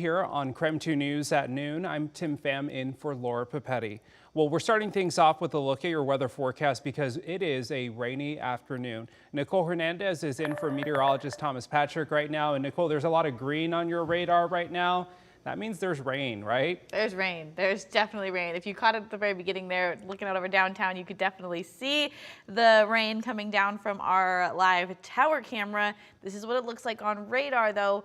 Here on KREM 2 News at noon, I'm Tim Pham in for Laura Papetti. Well, we're starting things off with a look at your weather forecast because it is a rainy afternoon. Nicole Hernandez is in for meteorologist Thomas Patrick right now. And Nicole, there's a lot of green on your radar right now. That means there's rain, right? There's rain. There's definitely rain. If you caught it at the very beginning there, looking out over downtown, you could definitely see the rain coming down from our live tower camera. This is what it looks like on radar, though.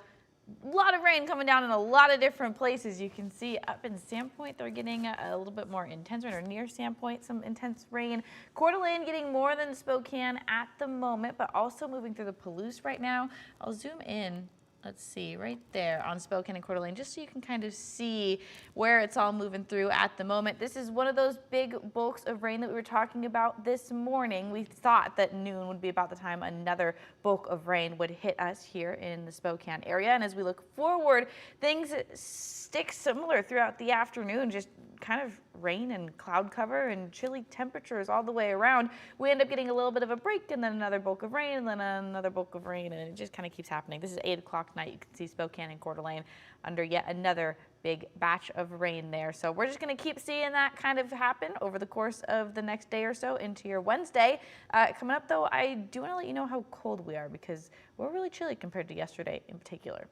A lot of rain coming down in a lot of different places. You can see up in Sandpoint, they're getting a little bit more intense rain, or near Sandpoint, some intense rain. Coeur d'Alene getting more than Spokane at the moment, but also moving through the Palouse right now. I'll zoom in. Let's see, right there on Spokane and Coeur d'Alene, just so you can kind of see where it's all moving through at the moment. This is one of those big bulks of rain that we were talking about this morning. We thought that noon would be about the time another bulk of rain would hit us here in the Spokane area. And as we look forward, things stick similar throughout the afternoon, just kind of rain and cloud cover and chilly temperatures all the way around. We end up getting a little bit of a break and then another bulk of rain and then another bulk of rain, and it just kind of keeps happening. This is 8 o'clock night. You can see Spokane and Coeur d'Alene under yet another big batch of rain there. So we're just going to keep seeing that kind of happen over the course of the next day or so into your Wednesday. Coming up, though, I do want to let you know how cold we are because we're really chilly compared to yesterday in particular.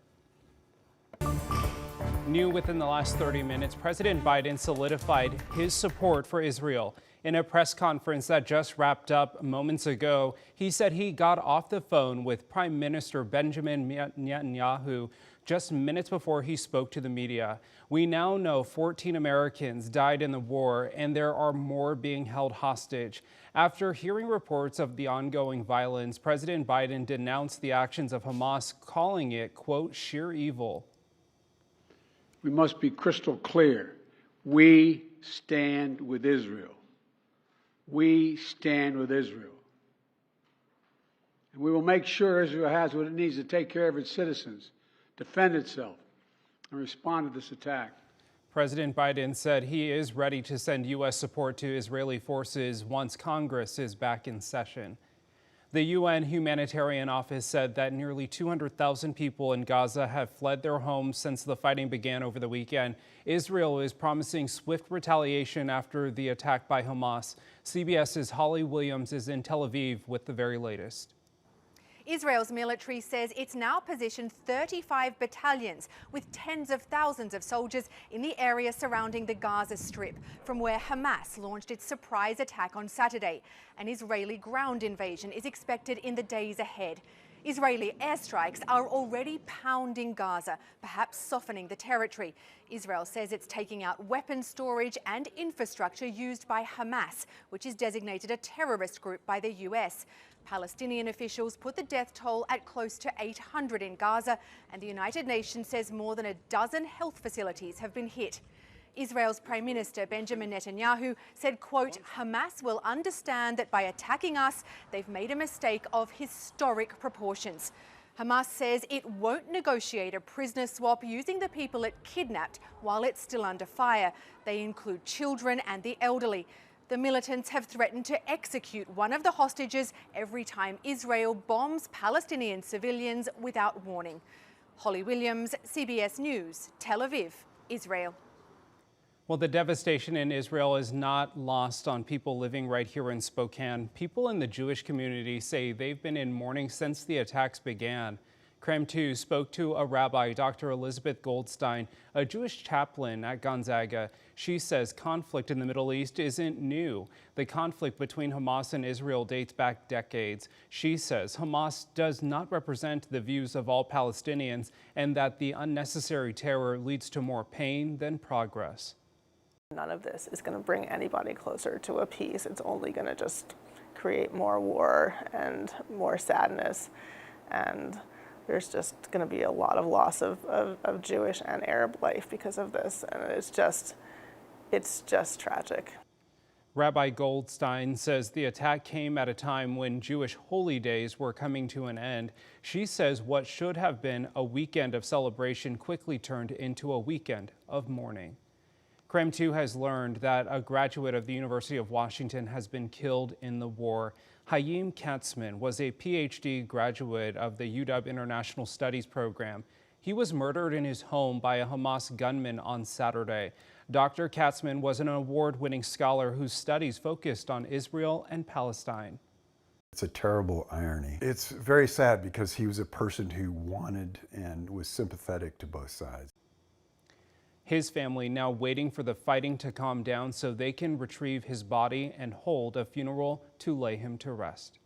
New within the last 30 minutes, President Biden solidified his support for Israel. In a press conference that just wrapped up moments ago, he said he got off the phone with Prime Minister Benjamin Netanyahu just minutes before he spoke to the media. We now know 14 Americans died in the war, and there are more being held hostage. After hearing reports of the ongoing violence, President Biden denounced the actions of Hamas, calling it, quote, sheer evil. We must be crystal clear. We stand with Israel. We stand with Israel. And we will make sure Israel has what it needs to take care of its citizens, defend itself, and respond to this attack. President Biden said he is ready to send U.S. support to Israeli forces once Congress is back in session. The UN Humanitarian Office said that nearly 200,000 people in Gaza have fled their homes since the fighting began over the weekend. Israel is promising swift retaliation after the attack by Hamas. CBS's Holly Williams is in Tel Aviv with the very latest. Israel's military says it's now positioned 35 battalions with tens of thousands of soldiers in the area surrounding the Gaza Strip, from where Hamas launched its surprise attack on Saturday. An Israeli ground invasion is expected in the days ahead. Israeli airstrikes are already pounding Gaza, perhaps softening the territory. Israel says it's taking out weapons storage and infrastructure used by Hamas, which is designated a terrorist group by the US. Palestinian officials put the death toll at close to 800 in Gaza, and the United Nations says more than a dozen health facilities have been hit. Israel's Prime Minister Benjamin Netanyahu said, quote, Hamas will understand that by attacking us, they've made a mistake of historic proportions. Hamas says it won't negotiate a prisoner swap using the people it kidnapped while it's still under fire. They include children and the elderly. The militants have threatened to execute one of the hostages every time Israel bombs Palestinian civilians without warning. Holly Williams, CBS News, Tel Aviv, Israel. Well, the devastation in Israel is not lost on people living right here in Spokane. People in the Jewish community say they've been in mourning since the attacks began. KREM 2 spoke to a rabbi, Dr. Elizabeth Goldstein, a Jewish chaplain at Gonzaga. She says conflict in the Middle East isn't new. The conflict between Hamas and Israel dates back decades. She says Hamas does not represent the views of all Palestinians and that the unnecessary terror leads to more pain than progress. None of this is going to bring anybody closer to a peace. It's only going to just create more war and more sadness, and there's just going to be a lot of loss of Jewish and Arab life because of this, and it's just tragic. Rabbi Goldstein says the attack came at a time when Jewish holy days were coming to an end. She says what should have been a weekend of celebration quickly turned into a weekend of mourning. KREM 2 has learned that a graduate of the University of Washington has been killed in the war. Haim Katzman was a PhD graduate of the UW International Studies program. He was murdered in his home by a Hamas gunman on Saturday. Dr. Katzman was an award-winning scholar whose studies focused on Israel and Palestine. It's a terrible irony. It's very sad because he was a person who wanted and was sympathetic to both sides. His family now waiting for the fighting to calm down so they can retrieve his body and hold a funeral to lay him to rest.